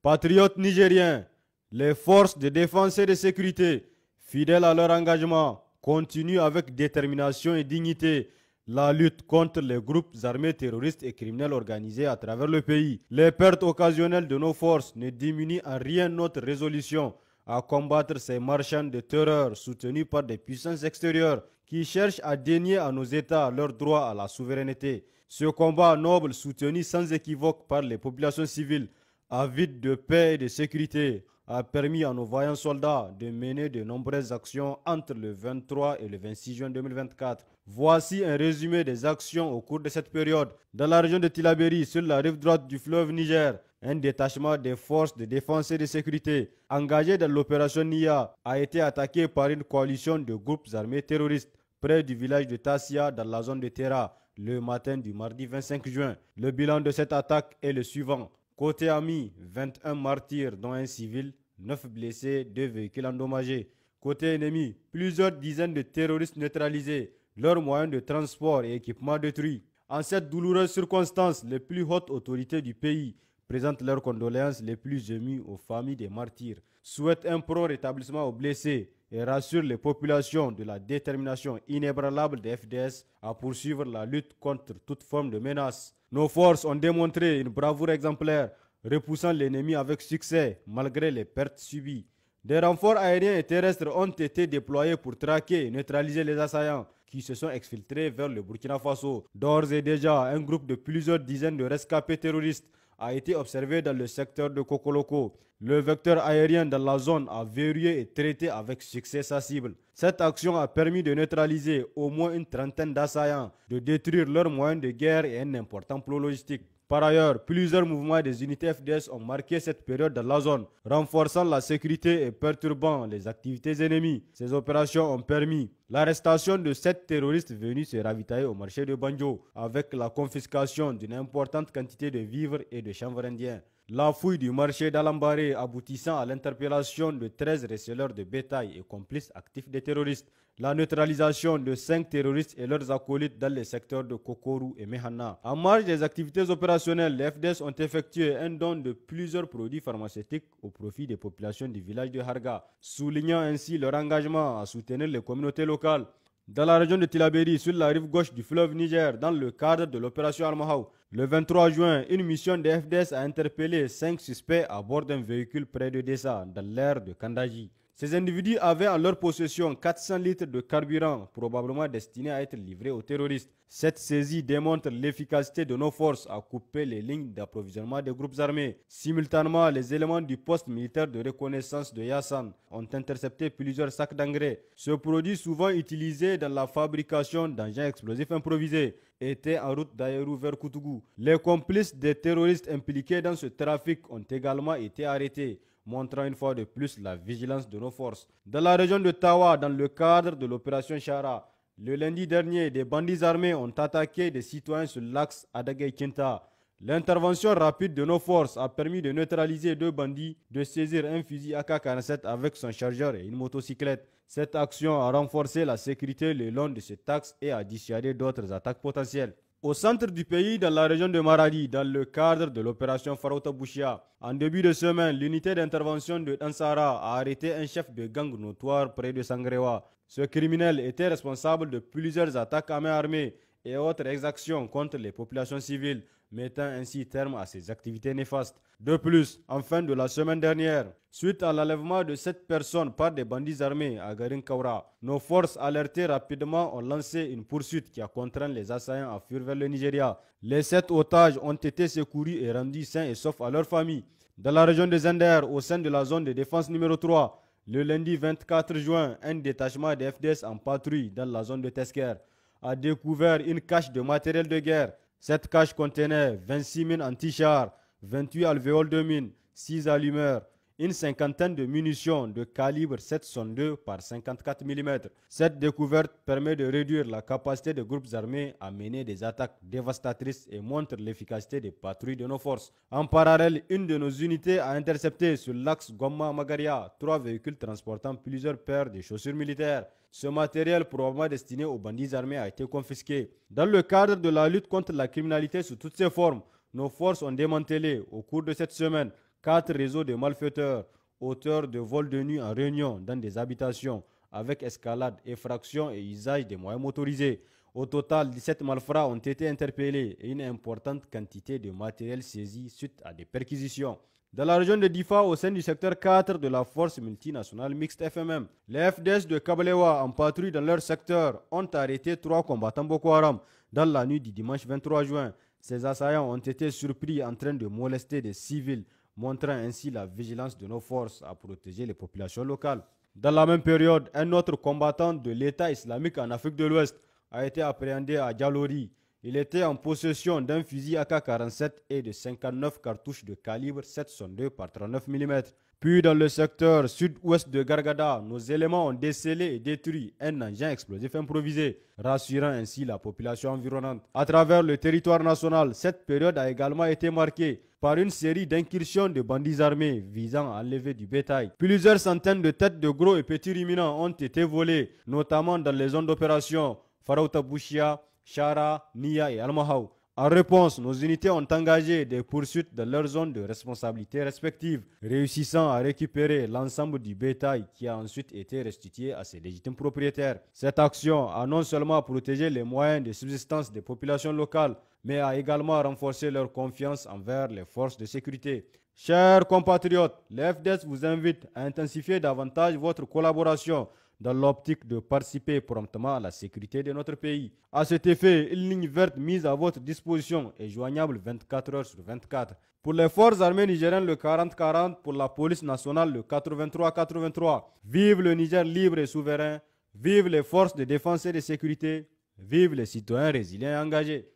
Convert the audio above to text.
Patriotes nigériens, les forces de défense et de sécurité, fidèles à leur engagement, continuent avec détermination et dignité la lutte contre les groupes armés terroristes et criminels organisés à travers le pays. Les pertes occasionnelles de nos forces ne diminuent en rien notre résolution à combattre ces marchands de terreur soutenus par des puissances extérieures qui cherchent à dénier à nos États leur droit à la souveraineté. Ce combat noble, soutenu sans équivoque par les populations civiles, avide de paix et de sécurité, a permis à nos vaillants soldats de mener de nombreuses actions entre le 23 et le 26 juin 2024. Voici un résumé des actions au cours de cette période. Dans la région de Tillabéri, sur la rive droite du fleuve Niger, un détachement des forces de défense et de sécurité engagé dans l'opération NIA a été attaqué par une coalition de groupes armés terroristes près du village de Tassia dans la zone de Terra le matin du mardi 25 juin. Le bilan de cette attaque est le suivant. Côté ami, 21 martyrs dont un civil, 9 blessés, 2 véhicules endommagés. Côté ennemi, plusieurs dizaines de terroristes neutralisés, leurs moyens de transport et équipements détruits. En cette douloureuse circonstance, les plus hautes autorités du pays présentent leurs condoléances les plus émues aux familles des martyrs, souhaitent un prompt rétablissement aux blessés et rassurent les populations de la détermination inébranlable des FDS à poursuivre la lutte contre toute forme de menace. Nos forces ont démontré une bravoure exemplaire, repoussant l'ennemi avec succès malgré les pertes subies. Des renforts aériens et terrestres ont été déployés pour traquer et neutraliser les assaillants qui se sont exfiltrés vers le Burkina Faso. D'ores et déjà, un groupe de plusieurs dizaines de rescapés terroristes a été observé dans le secteur de Kokoloko. Le vecteur aérien dans la zone a verrouillé et traité avec succès sa cible. Cette action a permis de neutraliser au moins une trentaine d'assaillants, de détruire leurs moyens de guerre et un important plan logistique. Par ailleurs, plusieurs mouvements des unités FDS ont marqué cette période dans la zone, renforçant la sécurité et perturbant les activités ennemies. Ces opérations ont permis l'arrestation de 7 terroristes venus se ravitailler au marché de Banjo, avec la confiscation d'une importante quantité de vivres et de chanvre indien. La fouille du marché d'Alambaré aboutissant à l'interpellation de 13 receleurs de bétail et complices actifs des terroristes. La neutralisation de 5 terroristes et leurs acolytes dans les secteurs de Kokoru et Mehana. En marge des activités opérationnelles, les FDS ont effectué un don de plusieurs produits pharmaceutiques au profit des populations du village de Harga, soulignant ainsi leur engagement à soutenir les communautés locales. Dans la région de Tillabéri, sur la rive gauche du fleuve Niger, dans le cadre de l'opération Almahaou, le 23 juin, une mission des FDS a interpellé 5 suspects à bord d'un véhicule près de Dessa, dans l'aire de Kandaji. Ces individus avaient en leur possession 400 litres de carburant, probablement destiné à être livré aux terroristes. Cette saisie démontre l'efficacité de nos forces à couper les lignes d'approvisionnement des groupes armés. Simultanément, les éléments du poste militaire de reconnaissance de Yassan ont intercepté plusieurs sacs d'engrais. Ce produit, souvent utilisé dans la fabrication d'engins explosifs improvisés, était en route d'Aérou vers Koutougou. Les complices des terroristes impliqués dans ce trafic ont également été arrêtés, montrant une fois de plus la vigilance de nos forces. Dans la région de Tawa, dans le cadre de l'opération Chara, le lundi dernier, des bandits armés ont attaqué des citoyens sur l'axe Adagay-Kinta. L'intervention rapide de nos forces a permis de neutraliser 2 bandits, de saisir un fusil AK-47 avec son chargeur et une motocyclette. Cette action a renforcé la sécurité le long de cet axe et a dissuadé d'autres attaques potentielles. Au centre du pays, dans la région de Maradi, dans le cadre de l'opération Farauta Bouchia, en début de semaine, l'unité d'intervention de Ansara a arrêté un chef de gang notoire près de Sangrewa. Ce criminel était responsable de plusieurs attaques à main armée et autres exactions contre les populations civiles, mettant ainsi terme à ces activités néfastes. De plus, en fin de la semaine dernière, suite à l'enlèvement de 7 personnes par des bandits armés à Garin Kaura, nos forces alertées rapidement ont lancé une poursuite qui a contraint les assaillants à fuir vers le Nigeria. Les 7 otages ont été secourus et rendus sains et saufs à leurs familles. Dans la région de Zender, au sein de la zone de défense numéro 3, le lundi 24 juin, un détachement de FDS en patrouille dans la zone de Tesker a découvert une cache de matériel de guerre. Cette cache contenait 26 mines anti-chars, 28 alvéoles de mines, 6 allumeurs, une cinquantaine de munitions de calibre 7,62 par 54 mm. Cette découverte permet de réduire la capacité des groupes armés à mener des attaques dévastatrices et montre l'efficacité des patrouilles de nos forces. En parallèle, une de nos unités a intercepté sur l'axe Goma-Magaria 3 véhicules transportant plusieurs paires de chaussures militaires. Ce matériel probablement destiné aux bandits armés a été confisqué. Dans le cadre de la lutte contre la criminalité sous toutes ses formes, nos forces ont démantelé au cours de cette semaine 4 réseaux de malfaiteurs, auteurs de vols de nuit en réunion dans des habitations, avec escalade, effraction et usage des moyens motorisés. Au total, 17 malfrats ont été interpellés et une importante quantité de matériel saisi suite à des perquisitions. Dans la région de Difa, au sein du secteur 4 de la force multinationale mixte FMM, les FDS de Kabalewa en patrouille dans leur secteur ont arrêté 3 combattants Boko Haram dans la nuit du dimanche 23 juin. Ces assaillants ont été surpris en train de molester des civils, montrant ainsi la vigilance de nos forces à protéger les populations locales. Dans la même période, un autre combattant de l'État islamique en Afrique de l'Ouest a été appréhendé à Djalori. Il était en possession d'un fusil AK-47 et de 59 cartouches de calibre 7,62 par 39 mm. Puis dans le secteur sud-ouest de Gargada, nos éléments ont décelé et détruit un engin explosif improvisé, rassurant ainsi la population environnante. À travers le territoire national, cette période a également été marquée par une série d'incursions de bandits armés visant à enlever du bétail. Plusieurs centaines de têtes de gros et petits ruminants ont été volées, notamment dans les zones d'opération Farauta Bouchia, Chara, Nia et Almahau. En réponse, nos unités ont engagé des poursuites dans leurs zones de responsabilité respectives, réussissant à récupérer l'ensemble du bétail qui a ensuite été restitué à ses légitimes propriétaires. Cette action a non seulement protégé les moyens de subsistance des populations locales, mais a également renforcé leur confiance envers les forces de sécurité. Chers compatriotes, le FDS vous invite à intensifier davantage votre collaboration dans l'optique de participer promptement à la sécurité de notre pays. À cet effet, une ligne verte mise à votre disposition est joignable 24 heures sur 24. Pour les forces armées nigériennes, le 40-40, pour la police nationale, le 83-83. Vive le Niger libre et souverain, vive les forces de défense et de sécurité, vive les citoyens résilients et engagés.